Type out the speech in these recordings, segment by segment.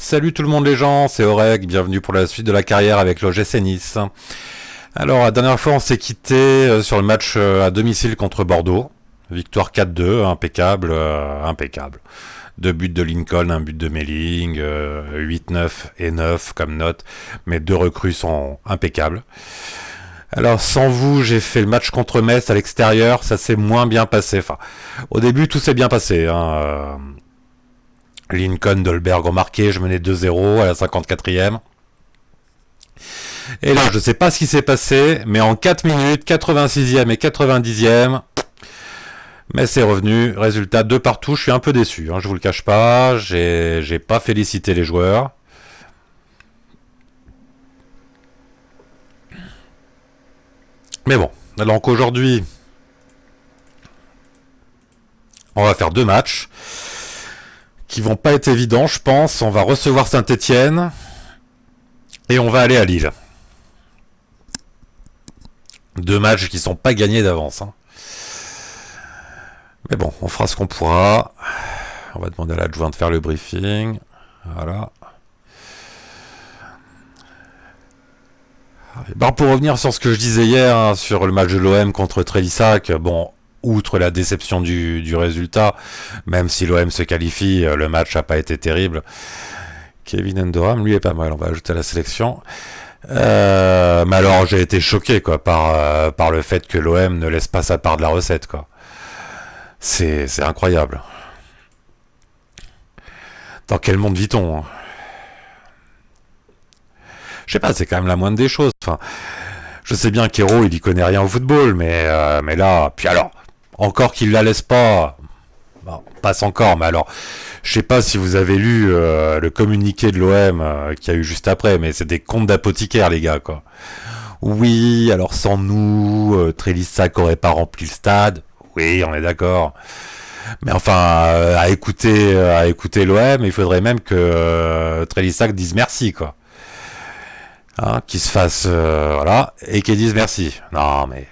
Salut tout le monde les gens, c'est Aureg, bienvenue pour la suite de la carrière avec l'OGC Nice. Alors la dernière fois on s'est quitté sur le match à domicile contre Bordeaux. Victoire 4-2, impeccable, impeccable. Deux buts de Lincoln, un but de Melling, 8, 9 et 9 comme note. Mes deux recrues sont impeccables. Alors sans vous, j'ai fait le match contre Metz à l'extérieur, ça s'est moins bien passé. Enfin, au début tout s'est bien passé. Lincoln, Dolberg ont marqué, je menais 2-0 à la 54e. Et là, je ne sais pas ce qui s'est passé, mais en 4 minutes, 86e et 90e, mais c'est revenu. Résultat 2 partout, je suis un peu déçu, je vous le cache pas, j'ai pas félicité les joueurs. Mais bon, donc aujourd'hui, on va faire 2 matchs qui vont pas être évidents, je pense. On va recevoir Saint-Etienne et on va aller à Lille. 2 matchs qui sont pas gagnés d'avance. Mais bon, on fera ce qu'on pourra. On va demander à l'adjoint de faire le briefing. Voilà. Bon, pour revenir sur ce que je disais hier, sur le match de l'OM contre Trélissac, bon, outre la déception du résultat, même si l'OM se qualifie, le match n'a pas été terrible. Kevin Endoram, lui, est pas mal, on va ajouter à la sélection. Mais alors, j'ai été choqué quoi, par le fait que l'OM ne laisse pas sa part de la recette. Quoi. C'est incroyable. Dans quel monde vit-on Je sais pas, c'est quand même la moindre des choses. Enfin, je sais bien qu'Hérault, il y connaît rien au football, mais là, puis alors, encore qu'il la laisse pas, bon, passe encore, mais alors, je sais pas si vous avez lu le communiqué de l'OM qu'il y a eu juste après, mais c'est des contes d'apothicaire, les gars, quoi. Oui, alors sans nous, Trélissac aurait pas rempli le stade. Oui, on est d'accord. Mais enfin, à écouter l'OM, il faudrait même que Trélissac dise merci, quoi. Qu'il se fasse, voilà, et qu'il dise merci. Non, mais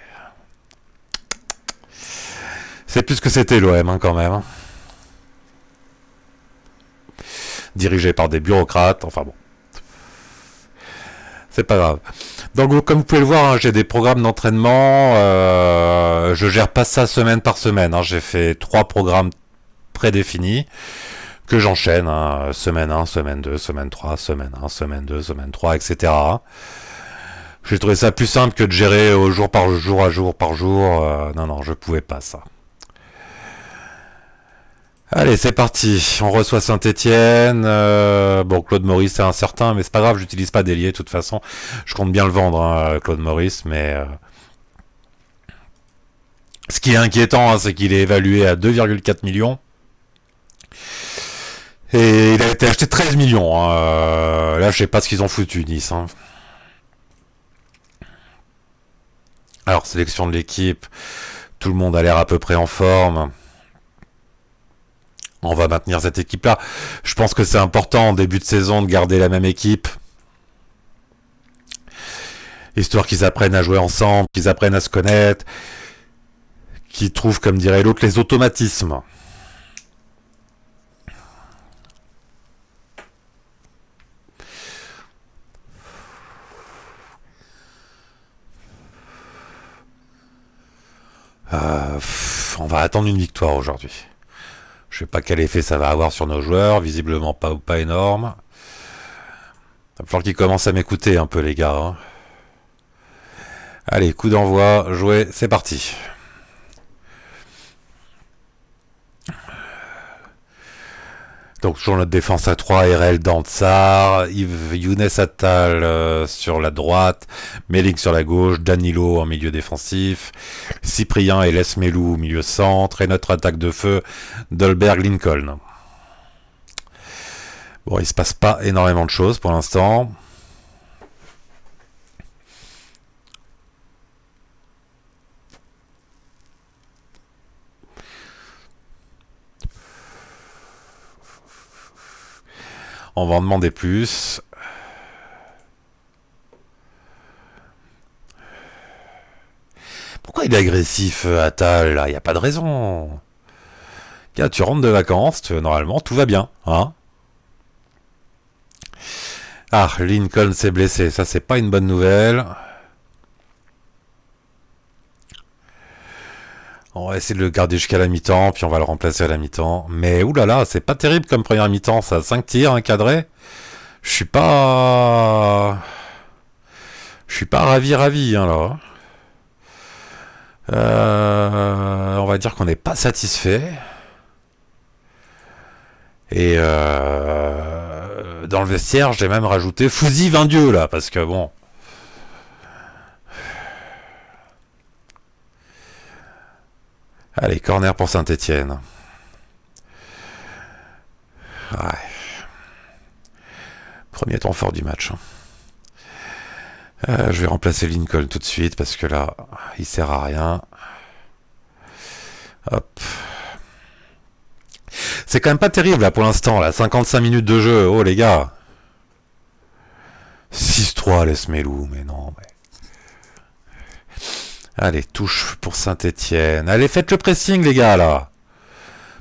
c'est plus que c'était l'OM, quand même. Dirigé par des bureaucrates, enfin bon. C'est pas grave. Donc comme vous pouvez le voir, j'ai des programmes d'entraînement. Je gère pas ça semaine par semaine. J'ai fait 3 programmes prédéfinis que j'enchaîne. Semaine 1, semaine 2, semaine 3, semaine 1, semaine 2, semaine 3, etc. J'ai trouvé ça plus simple que de gérer au jour par jour, à jour par jour. Non, je pouvais pas ça. Allez, c'est parti. On reçoit Saint-Etienne. Bon, Claude Maurice c'est incertain, mais c'est pas grave, j'utilise pas d'ailier de toute façon. Je compte bien le vendre, Claude Maurice, mais ce qui est inquiétant, c'est qu'il est évalué à 2,4 millions. Et il a été acheté 13 millions. Là, je sais pas ce qu'ils ont foutu, Nice. Alors, sélection de l'équipe. Tout le monde a l'air à peu près en forme. On va maintenir cette équipe-là. Je pense que c'est important en début de saison de garder la même équipe. Histoire qu'ils apprennent à jouer ensemble, qu'ils apprennent à se connaître, qu'ils trouvent, comme dirait l'autre, les automatismes. On va attendre une victoire aujourd'hui. Je sais pas quel effet ça va avoir sur nos joueurs, visiblement pas énorme. Il va falloir qu'ils commencent à m'écouter un peu les gars. Allez, coup d'envoi, jouer, c'est parti. Donc toujours notre défense à 3, RL Dantzar, Younes Attal sur la droite, Melik sur la gauche, Danilo en milieu défensif, Cyprien et Lesmelou au milieu centre, et notre attaque de feu, Dolberg Lincoln. Bon, il se passe pas énormément de choses pour l'instant. On va en demander plus. Pourquoi il est agressif, Attal, là? Il n'y a pas de raison. Tiens, tu rentres de vacances, normalement, tout va bien, Ah, Lincoln s'est blessé. Ça, c'est pas une bonne nouvelle. On va essayer de le garder jusqu'à la mi-temps, puis on va le remplacer à la mi-temps. Mais oulala, c'est pas terrible comme première mi-temps, ça. 5 tirs, encadrés. Je suis pas... Je suis pas ravi, hein, là. On va dire qu'on n'est pas satisfait. Et dans le vestiaire, j'ai même rajouté Fouzi 20 dieux, là, parce que bon... Allez, corner pour Saint-Etienne. Ouais. Premier temps fort du match. Je vais remplacer Lincoln tout de suite parce que là, il sert à rien. Hop. C'est quand même pas terrible là pour l'instant, là. 55 minutes de jeu. Oh les gars. 6-3 laisse Melou, mais non. Mais... Allez, touche pour Saint-Etienne. Allez, faites le pressing les gars là.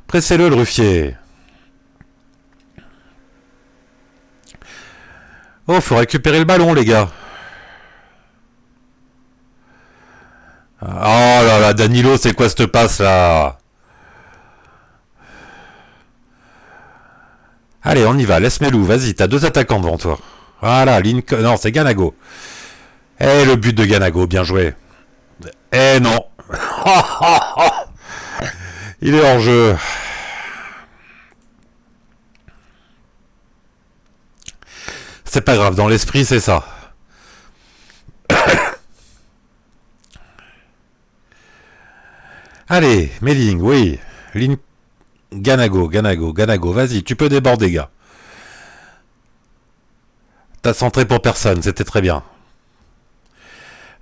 Pressez-le le Ruffier. Oh, faut récupérer le ballon les gars. Oh là là, Danilo, c'est quoi cette passe là? Allez, on y va, laisse Melou, vas-y, t'as 2 attaquants devant toi. Voilà, Lincoln, non, c'est Ganago. Eh, le but de Ganago, bien joué. Eh non. Il est hors jeu. C'est pas grave, dans l'esprit, c'est ça. Allez, Melling, oui. Ganago, vas-y, tu peux déborder, gars. T'as centré pour personne, c'était très bien.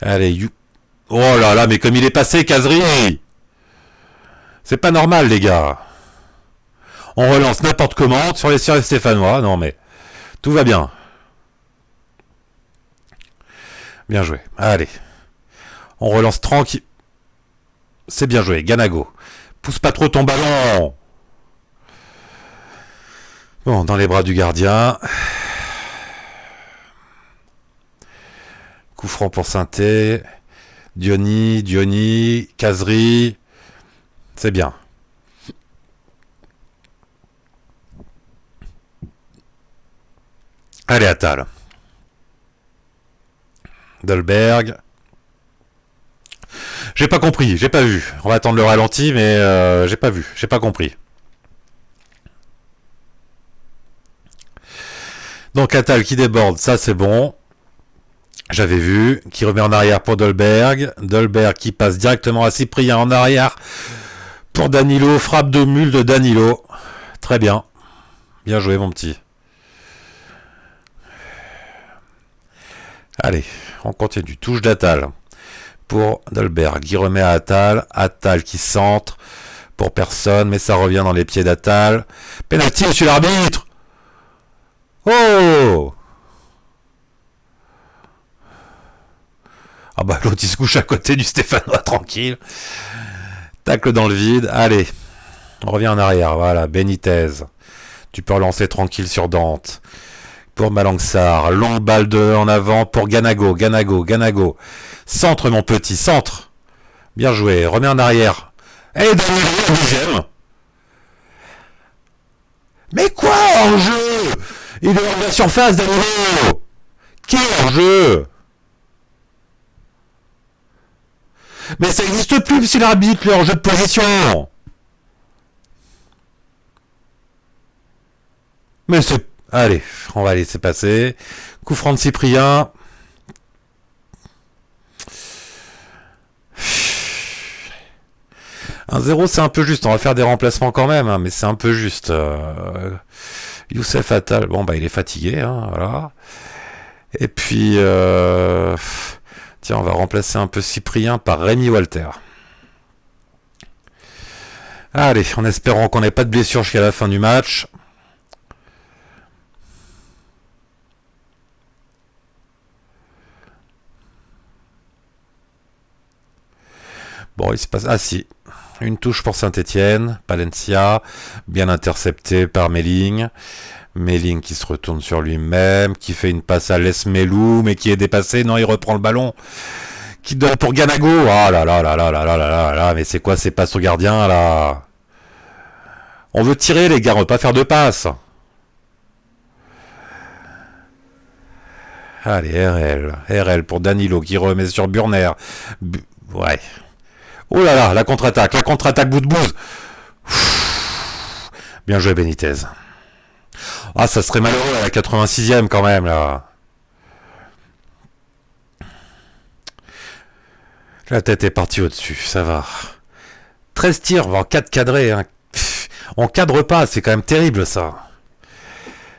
Allez, oh là là, mais comme il est passé, Kazri. C'est pas normal, les gars. On relance n'importe comment sur les Stéphanois. Non, mais tout va bien. Bien joué. Allez. On relance tranquille. C'est bien joué, Ganago. Pousse pas trop ton ballon. Bon, dans les bras du gardien. Coup franc pour Sainté. Diony, Kazri. C'est bien. Allez, Attal. Dolberg. J'ai pas compris, j'ai pas vu. On va attendre le ralenti, mais j'ai pas vu, j'ai pas compris. Donc Attal qui déborde, ça c'est bon. J'avais vu. Qui remet en arrière pour Dolberg. Dolberg qui passe directement à Cyprien en arrière pour Danilo. Frappe de mule de Danilo. Très bien. Bien joué mon petit. Allez, on continue. Touche d'Attal pour Dolberg. Qui remet à Attal. Attal qui centre pour personne, mais ça revient dans les pieds d'Attal. Penalty, monsieur l'arbitre. Oh! Ah bah l'autre il se couche à côté du Stéphanois tranquille. Tacle dans le vide. Allez, on revient en arrière. Voilà, Benitez. Tu peux relancer tranquille sur Dante. Pour Malangsar. Longue balle de en avant pour Ganago. Centre mon petit, centre. Bien joué. Remets en arrière. Et Danilo, deuxième. Mais quoi en jeu? Il est hors de la surface, Danilo. Qui est en jeu? Mais ça n'existe plus, monsieur l'arbitre, le jeu de position. Mais c'est... Allez, on va laisser passer. Coup franc de Cyprien. Un 0 c'est un peu juste. On va faire des remplacements quand même, hein, mais c'est un peu juste. Youssef Attal, bon bah il est fatigué, hein, voilà. Et puis... Tiens, on va remplacer un peu Cyprien par Rémi Walter. Allez, en espérant qu'on n'ait pas de blessure jusqu'à la fin du match. Bon, il se passe... Ah si, une touche pour Saint-Etienne. Palencia, bien intercepté par Melling. Melling qui se retourne sur lui-même, qui fait une passe à Lesmelou, mais qui est dépassé. Non, il reprend le ballon. Qui donne pour Ganago. Ah là là là là là là là là là. Mais c'est quoi ces passes au gardien là? On veut tirer les gars, on veut pas faire de passes. Allez, RL pour Danilo qui remet sur Burner. Ouais. Oh là là, la contre-attaque bout de bouse. Bien joué Benitez. Ah, ça serait malheureux à la 86e quand même là. La tête est partie au-dessus, ça va. 13 tirs, voire 4 cadrés. Hein. On cadre pas, c'est quand même terrible ça.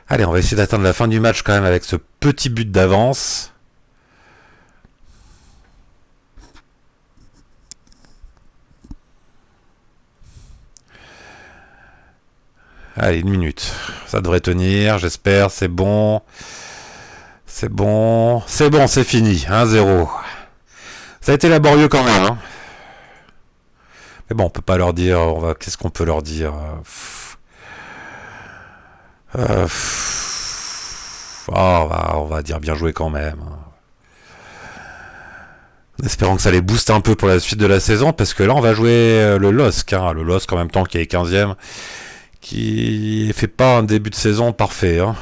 Allez, on va essayer d'atteindre la fin du match quand même avec ce petit but d'avance. Allez, 1 minute. Ça devrait tenir, j'espère, c'est bon. C'est bon. C'est bon, c'est fini. 1-0. Ça a été laborieux quand même. Hein. Mais bon, on peut pas leur dire... Qu'est-ce qu'on peut leur dire on va dire bien joué quand même. En espérant que ça les booste un peu pour la suite de la saison, parce que là on va jouer le LOSC. Hein, le LOSC en même temps qui est 15ème, qui fait pas un début de saison parfait. Hein.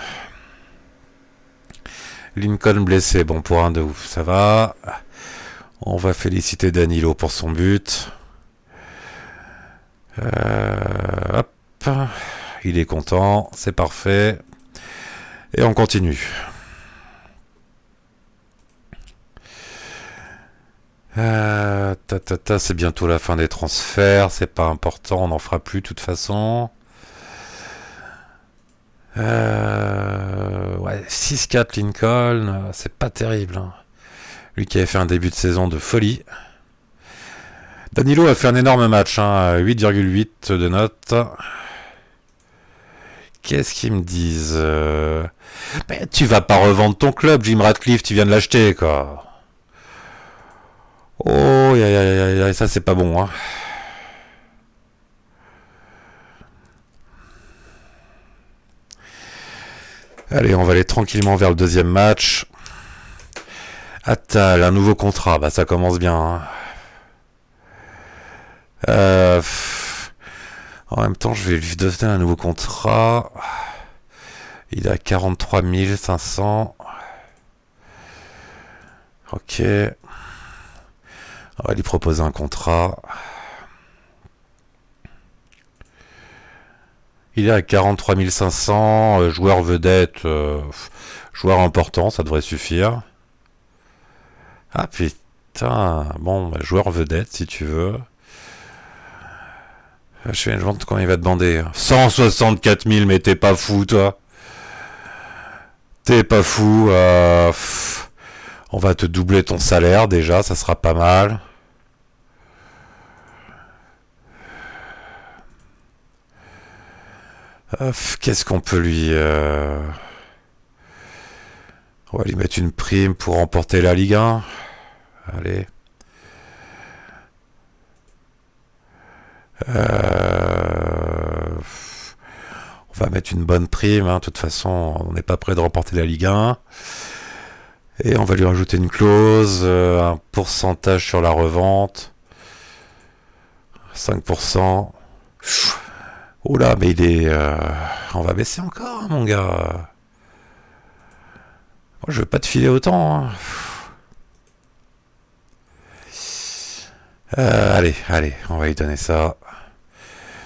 Lincoln blessé, bon pour un de ouf, ça va. On va féliciter Danilo pour son but. Hop. Il est content, c'est parfait. Et on continue. C'est bientôt la fin des transferts, c'est pas important, on n'en fera plus de toute façon. Ouais, 6-4 Lincoln, c'est pas terrible. Hein. Lui qui avait fait un début de saison de folie. Danilo a fait un énorme match, hein, 8,8 de notes. Qu'est-ce qu'ils me disent Mais tu vas pas revendre ton club, Jim Ratcliffe, tu viens de l'acheter, quoi. Oh, ça c'est pas bon, hein. Allez, on va aller tranquillement vers le deuxième match. Attal, un nouveau contrat, bah ça commence bien. Hein. En même temps, je vais lui donner un nouveau contrat. Il a 43 500. Ok. On va lui proposer un contrat. Il est à 43 500. Joueur vedette. Joueur important, ça devrait suffire. Ah putain. Bon, bah, joueur vedette si tu veux. Je vais vendre combien il va demander. 164 000, mais t'es pas fou, toi. T'es pas fou. On va te doubler ton salaire, déjà, ça sera pas mal. Qu'est-ce qu'on peut lui... On va lui mettre une prime pour remporter la Ligue 1. Allez. On va mettre une bonne prime. Hein. De toute façon, on n'est pas prêt de remporter la Ligue 1. Et on va lui rajouter une clause, un pourcentage sur la revente. 5%. Oula, mais il est... on va baisser encore, hein, mon gars. Moi, je veux pas te filer autant. Hein. Allez, on va lui donner ça.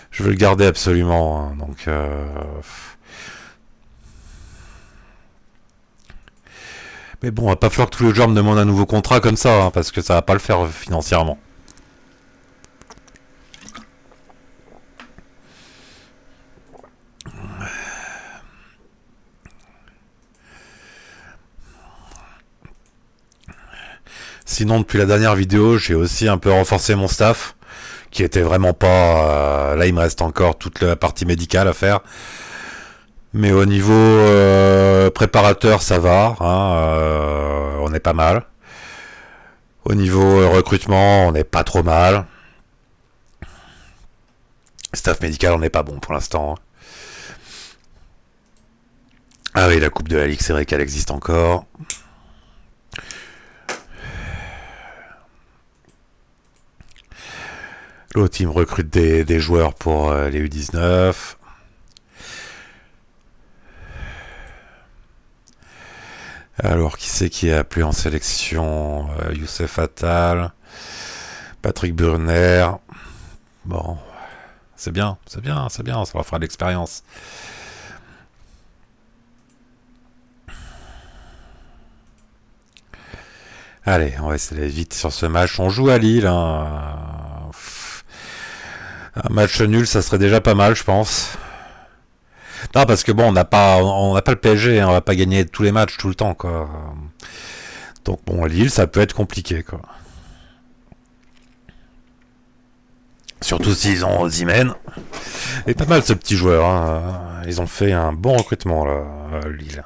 Je veux le garder absolument. Hein, donc... Mais bon, il va pas falloir que tous les joueurs me demandent un nouveau contrat comme ça, hein, parce que ça va pas le faire financièrement. Sinon, depuis la dernière vidéo, j'ai aussi un peu renforcé mon staff, qui était vraiment pas... là, il me reste encore toute la partie médicale à faire. Mais au niveau préparateur, ça va. Hein, on est pas mal. Au niveau recrutement, on n'est pas trop mal. Staff médical, on n'est pas bon pour l'instant. Ah oui, la Coupe de la Ligue, c'est vrai qu'elle existe encore. L'autre team recrute des joueurs pour les U19. Alors, qui c'est qui est appelé en sélection? Youssef Attal, Patrick Burner. Bon, c'est bien, c'est bien, c'est bien, ça leur fera de l'expérience. Allez, on va essayer d'aller vite sur ce match. On joue à Lille. Hein. Un match nul, ça serait déjà pas mal, je pense. Non, parce que bon, on n'a pas le PSG, hein, on va pas gagner tous les matchs tout le temps, quoi. Donc bon, Lille, ça peut être compliqué, quoi. Surtout s'ils ont Osimhen. Et pas mal ce petit joueur. Hein. Ils ont fait un bon recrutement, là, Lille.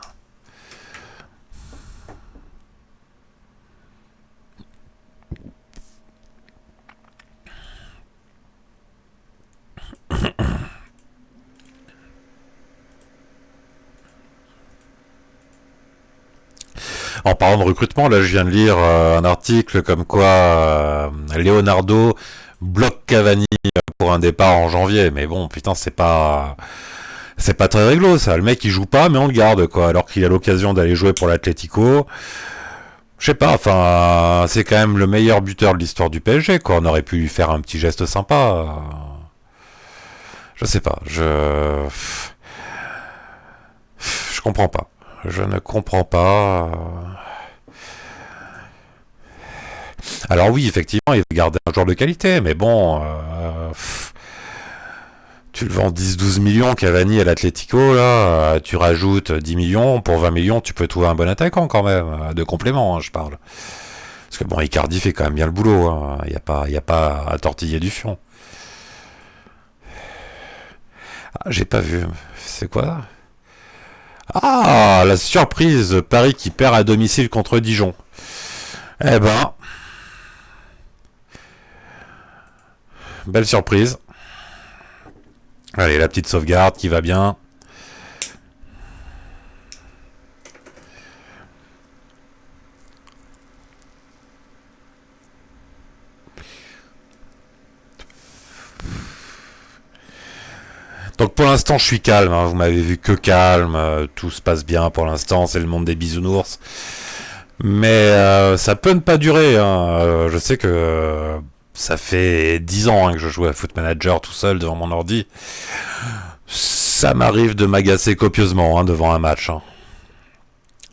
En parlant de recrutement, là je viens de lire un article comme quoi Leonardo bloque Cavani pour un départ en janvier. Mais bon, putain, c'est pas très réglo ça. Le mec il joue pas, mais on le garde quoi. Alors qu'il a l'occasion d'aller jouer pour l'Atlético. Je sais pas, enfin, c'est quand même le meilleur buteur de l'histoire du PSG quoi. On aurait pu lui faire un petit geste sympa. Je sais pas, je comprends pas. Je ne comprends pas. Alors oui, effectivement, il veut garder un joueur de qualité, mais bon, tu le vends 10-12 millions Cavani à l'Atlético, là, tu rajoutes 10 millions, pour 20 millions, tu peux trouver un bon attaquant quand même, de complément, hein, je parle. Parce que bon, Icardi fait quand même bien le boulot, hein. Il y a pas à tortiller du fion. Ah, j'ai pas vu. C'est quoi? Ah, la surprise, Paris qui perd à domicile contre Dijon. Eh ben, belle surprise. Allez, la petite sauvegarde qui va bien. Donc pour l'instant, je suis calme. Hein. Vous m'avez vu que calme. Tout se passe bien pour l'instant. C'est le monde des bisounours. Mais ça peut ne pas durer. Hein. Je sais que ça fait 10 ans hein, que je joue à Foot Manager tout seul devant mon ordi. Ça m'arrive de m'agacer copieusement hein, devant un match. Hein.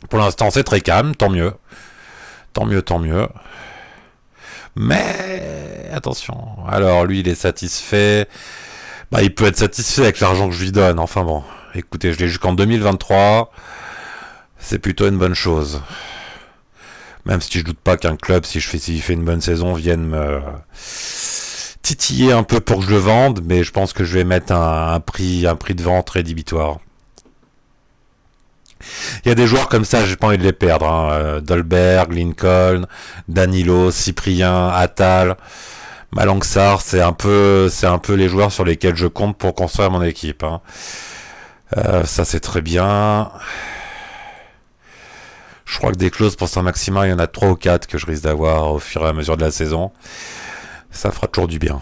Pour l'instant, c'est très calme. Tant mieux. Tant mieux, tant mieux. Mais attention. Alors lui, il est satisfait. Bah, il peut être satisfait avec l'argent que je lui donne. Enfin bon, écoutez, je l'ai jusqu'en 2023. C'est plutôt une bonne chose. Même si je doute pas qu'un club, s'il fait une bonne saison, vienne me titiller un peu pour que je le vende, mais je pense que je vais mettre un prix de vente rédhibitoire. Il y a des joueurs comme ça, j'ai pas envie de les perdre. Hein. Dolberg, Lincoln, Danilo, Cyprien, Attal. Malangsar, c'est un peu les joueurs sur lesquels je compte pour construire mon équipe. Hein. Ça c'est très bien. Je crois que des clauses pour Saint-Maximin, il y en a 3 ou 4 que je risque d'avoir au fur et à mesure de la saison. Ça fera toujours du bien.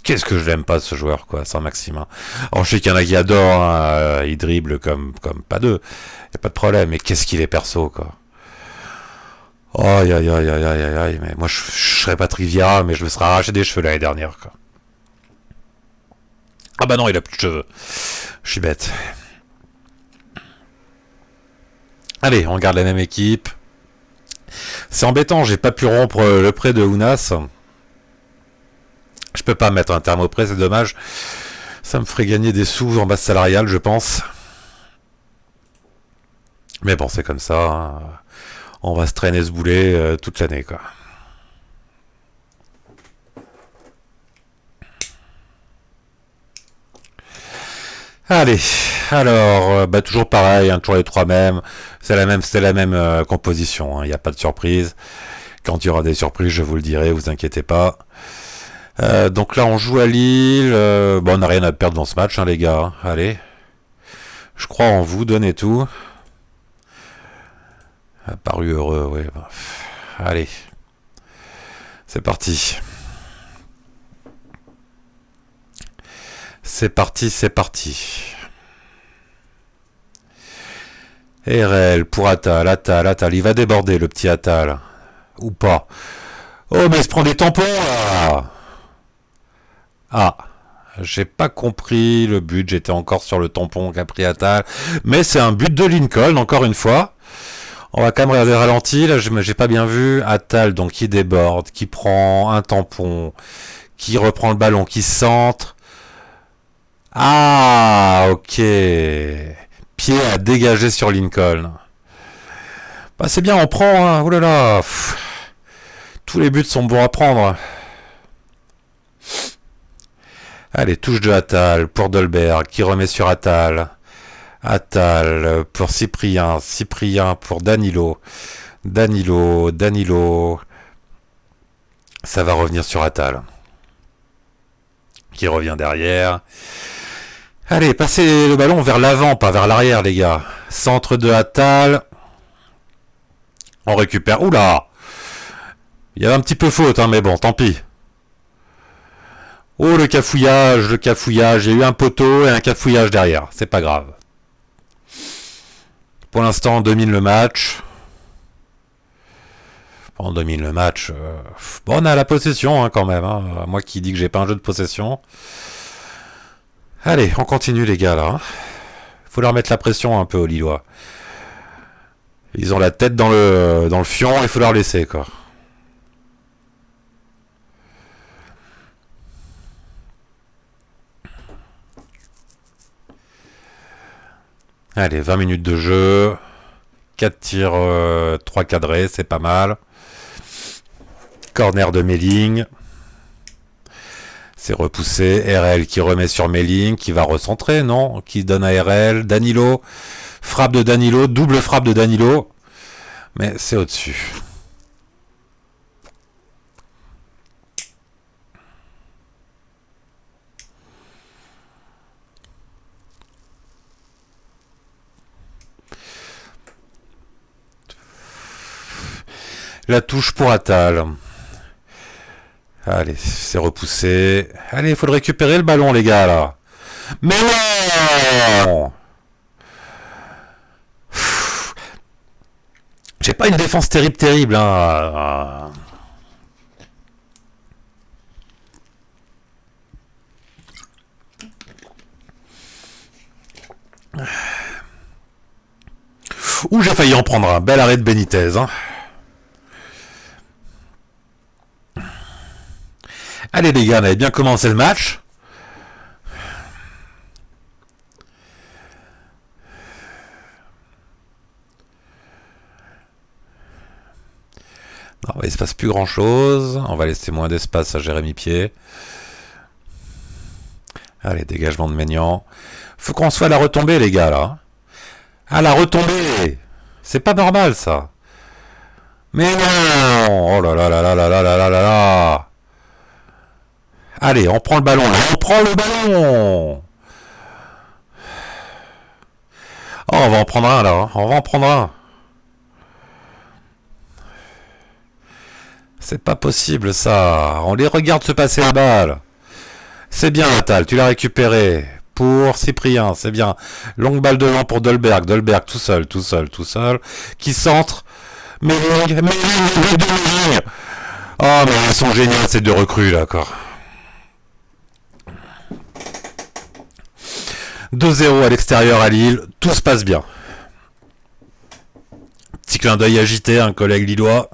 Qu'est-ce que je l'aime pas ce joueur quoi, Saint-Maximin. Alors je sais qu'il y en a qui adorent, hein, il dribble comme pas deux. Y a pas de problème, mais qu'est-ce qu'il est perso quoi. Aïe aïe aïe aïe aïe aïe aïe, mais moi je serais Patrick Vieira, mais je me serais arraché des cheveux l'année dernière quoi. Ah bah non, il a plus de cheveux. Je suis bête. Allez, on garde la même équipe. C'est embêtant, j'ai pas pu rompre le prêt de Ounas. Je peux pas mettre un terme au prêt, c'est dommage. Ça me ferait gagner des sous en base salariale, je pense. Mais bon, c'est comme ça. Hein. On va se traîner ce boulet toute l'année, quoi. Allez, alors, bah toujours pareil, hein, toujours les trois mêmes. C'est la même composition. Il n'y a pas de surprise. Quand il y aura des surprises, je vous le dirai, vous inquiétez pas. Donc là, on joue à Lille. Bon, on n'a rien à perdre dans ce match, hein, les gars. Allez. Je crois en vous, donnez tout. Apparu heureux, oui. Allez. C'est parti. C'est parti, c'est parti. RL pour Attal, Attal. Il va déborder, le petit Attal. Ou pas. Oh, mais il se prend des tampons, là. Ah. J'ai pas compris le but. J'étais encore sur le tampon qu'a pris Attal. Mais c'est un but de Lincoln, encore une fois. On va quand même regarder le ralenti. Là, j'ai pas bien vu. Attal, donc, qui déborde, qui prend un tampon, qui reprend le ballon, qui centre. Ah, ok. Pied à dégager sur Lincoln. Bah, c'est bien, on prend, hein. Ouh là là. Tous les buts sont bons à prendre. Allez, touche de Attal pour Dolberg, qui remet sur Attal. Attal pour Cyprien. Cyprien pour Danilo. Danilo. Ça va revenir sur Attal. Qui revient derrière. Allez, passez le ballon vers l'avant, pas vers l'arrière, les gars. Centre de Attal. On récupère. Oula! Il y avait un petit peu faute, hein, mais bon, tant pis. Oh, le cafouillage. Il y a eu un poteau et un cafouillage derrière. C'est pas grave. Pour l'instant, on domine le match. On domine le match. Bon, on a la possession, hein, quand même. Hein. Moi qui dis que j'ai pas un jeu de possession. Allez, on continue, les gars, là. Faut leur mettre la pression un peu aux Lillois. Ils ont la tête dans le fion, il faut leur laisser, quoi. Allez, 20 minutes de jeu. 4 tirs, 3 cadrés, c'est pas mal. Corner de Melling. C'est repoussé. RL qui remet sur Melling, qui va recentrer, non? Qui donne à RL. Danilo. Frappe de Danilo. Double frappe de Danilo. Mais c'est au-dessus. La touche pour Attal. Allez, c'est repoussé. Allez, il faut le récupérer le ballon, les gars, là. Mais non! J'ai pas une défense terrible, hein. Ouh, j'ai failli en prendre un. Bel arrêt de Benitez, hein. Allez les gars, on avait bien commencé le match. Non, il se passe plus grand chose. On va laisser moins d'espace à Jérémy Pied. Allez, dégagement de Maignan. Faut qu'on soit à la retombée, les gars, là. À la retombée. C'est pas normal, ça. Mais non. Oh là là là là là là là là là là. Allez, on prend le ballon, là. On prend le ballon. Oh, on va en prendre un, là. Hein. On va en prendre un. C'est pas possible, ça. On les regarde se passer la balle. C'est bien, Attal. Tu l'as récupéré. Pour Cyprien, c'est bien. Longue balle devant pour Dolberg. Dolberg tout seul. Qui centre. Melling. Oh, mais ils sont géniaux, ces deux recrues, là, encore. 2-0 à l'extérieur à Lille. Tout se passe bien. Petit clin d'œil agité, un collègue lillois.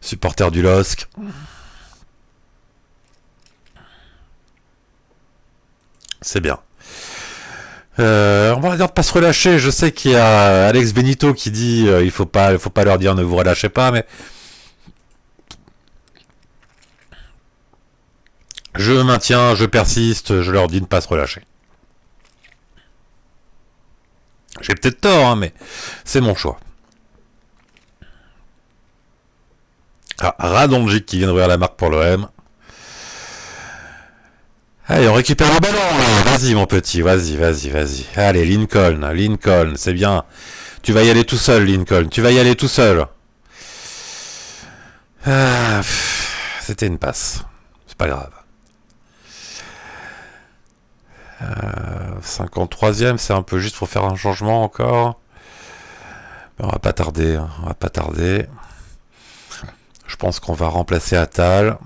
Supporter du LOSC. C'est bien. On va dire de pas se relâcher. Je sais qu'il y a Alex Benito qui dit il faut pas leur dire ne vous relâchez pas, mais je maintiens, je persiste, je leur dis de ne pas se relâcher. J'ai peut-être tort, hein, mais c'est mon choix. Ah, Radonjic qui vient d'ouvrir la marque pour l'OM. Allez, on récupère le ballon, là. Vas-y, mon petit, vas-y. Allez, Lincoln, c'est bien. Tu vas y aller tout seul, Lincoln. Tu vas y aller tout seul. C'était une passe. C'est pas grave. 53e, c'est un peu juste pour faire un changement encore. On va pas tarder. Je pense qu'on va remplacer Attal.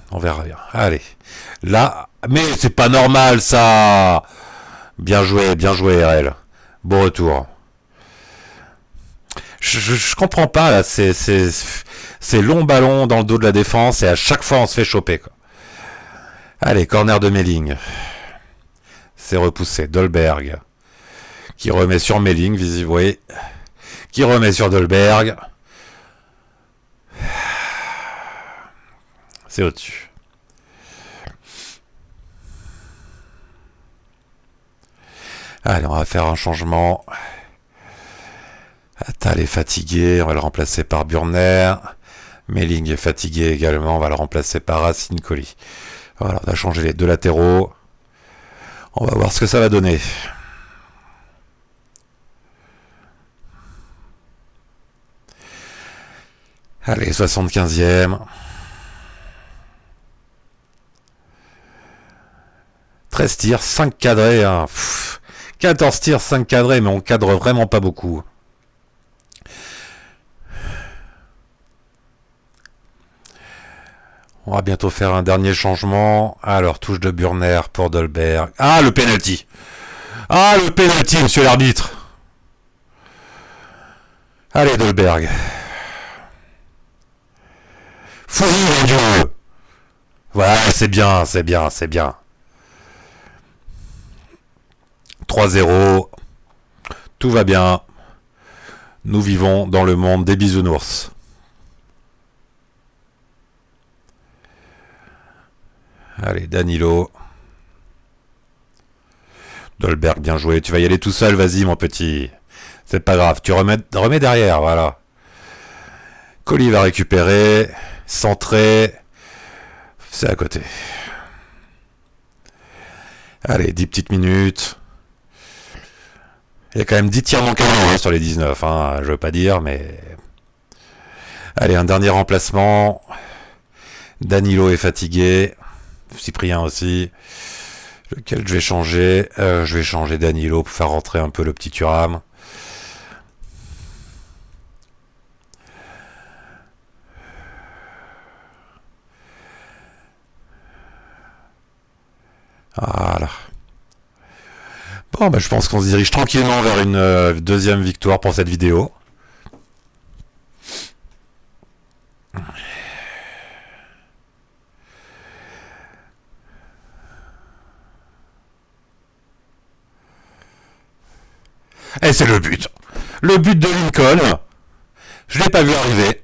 On verra bien. Allez. Là. Mais c'est pas normal, ça. Bien joué, RL. Bon retour. Je comprends pas, là. C'est long ballon dans le dos de la défense et à chaque fois on se fait choper, quoi. Allez, corner de Melling. C'est repoussé. Dolberg. Qui remet sur Melling, visible, oui. Qui remet sur Dolberg. C'est au-dessus. Allez, on va faire un changement. Attal est fatigué, on va le remplacer par Burner. Melling est fatigué également, on va le remplacer par Racine Colli. Voilà, on a changé les deux latéraux. On va voir ce que ça va donner. Allez, 75e. 13 tirs, 5 cadrés. Hein. 14 tirs, 5 cadrés, mais on cadre vraiment pas beaucoup. On va bientôt faire un dernier changement. Alors, touche de Burner pour Dolberg. Ah, le penalty. Monsieur l'arbitre. Allez, Dolberg. Fouille, mon Dieu. Voilà, c'est bien. 3-0. Tout va bien. Nous vivons dans le monde des bisounours. Allez, Danilo. Dolberg, bien joué. Tu vas y aller tout seul, vas-y, mon petit. C'est pas grave. Tu remets derrière, voilà. Colli va récupérer. Centré. C'est à côté. Allez, 10 petites minutes. Il y a quand même 10 tirs non cadrés sur les 19, hein, je veux pas dire, mais... Allez, un dernier remplacement. Danilo est fatigué. Cyprien aussi. Lequel je vais changer je vais changer Danilo pour faire rentrer un peu le petit Thuram. Voilà. Bon, bah, je pense qu'on se dirige tranquillement vers une deuxième victoire pour cette vidéo. Et c'est le but. Le but de Lincoln. Je l'ai pas vu arriver.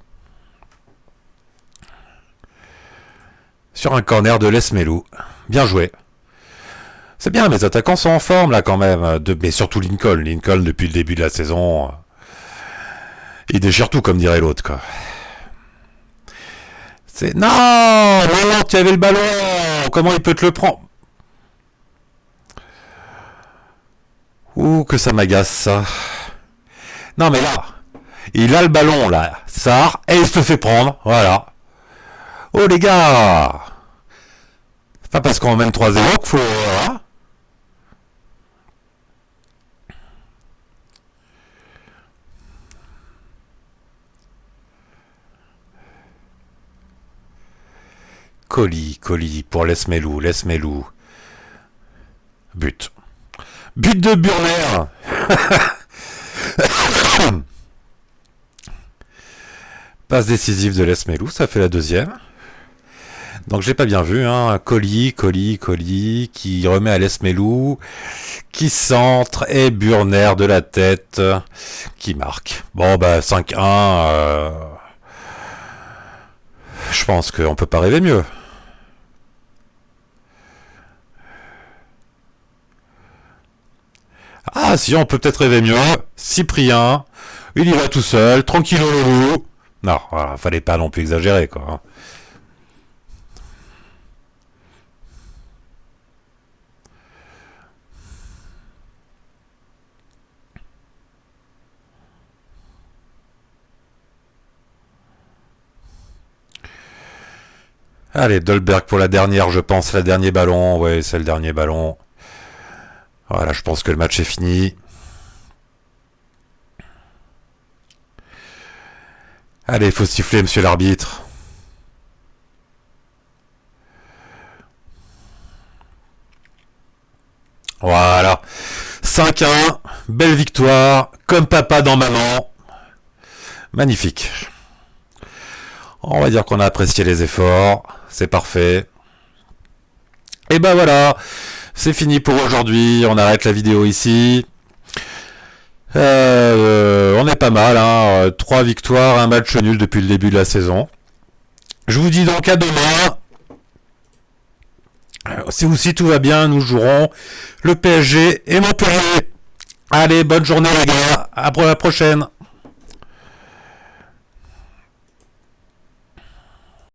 Sur un corner de Lesmelou. Bien joué. C'est bien, mes attaquants sont en forme là quand même. Mais surtout Lincoln. Lincoln, depuis le début de la saison, il déchire tout, comme dirait l'autre, quoi. C'est... Non, tu avais le ballon. Comment il peut te le prendre? Ouh, que ça m'agace, ça. Non, mais là, il a le ballon, là, ça, et il se fait prendre, voilà. Oh, les gars. C'est pas parce qu'on mène 3-0 qu'il faut... Hein. Colli pour Lesmelou. But. But de Burner. Passe décisive de Lesmelou, ça fait la deuxième. Donc j'ai pas bien vu, hein. Colli, qui remet à Lesmelou, qui centre, et Burner de la tête, qui marque. Bon, bah 5-1, je pense qu'on peut pas rêver mieux. Ah si, on peut peut-être rêver mieux. Cyprien, il y va tout seul, tranquille au loulou. Non, voilà, fallait pas non plus exagérer, quoi. Allez, Dolberg pour la dernière, je pense. Le dernier ballon. Ouais, c'est le dernier ballon. Voilà, je pense que le match est fini. Allez, il faut siffler, monsieur l'arbitre. Voilà. 5-1. Belle victoire. Comme papa dans maman. Magnifique. On va dire qu'on a apprécié les efforts. C'est parfait. Et ben voilà. C'est fini pour aujourd'hui. On arrête la vidéo ici. On est pas mal, hein. 3 victoires, un match nul depuis le début de la saison. Je vous dis donc à demain. Si tout va bien, nous jouerons le PSG et Montpellier. Allez, bonne journée les gars. À la prochaine.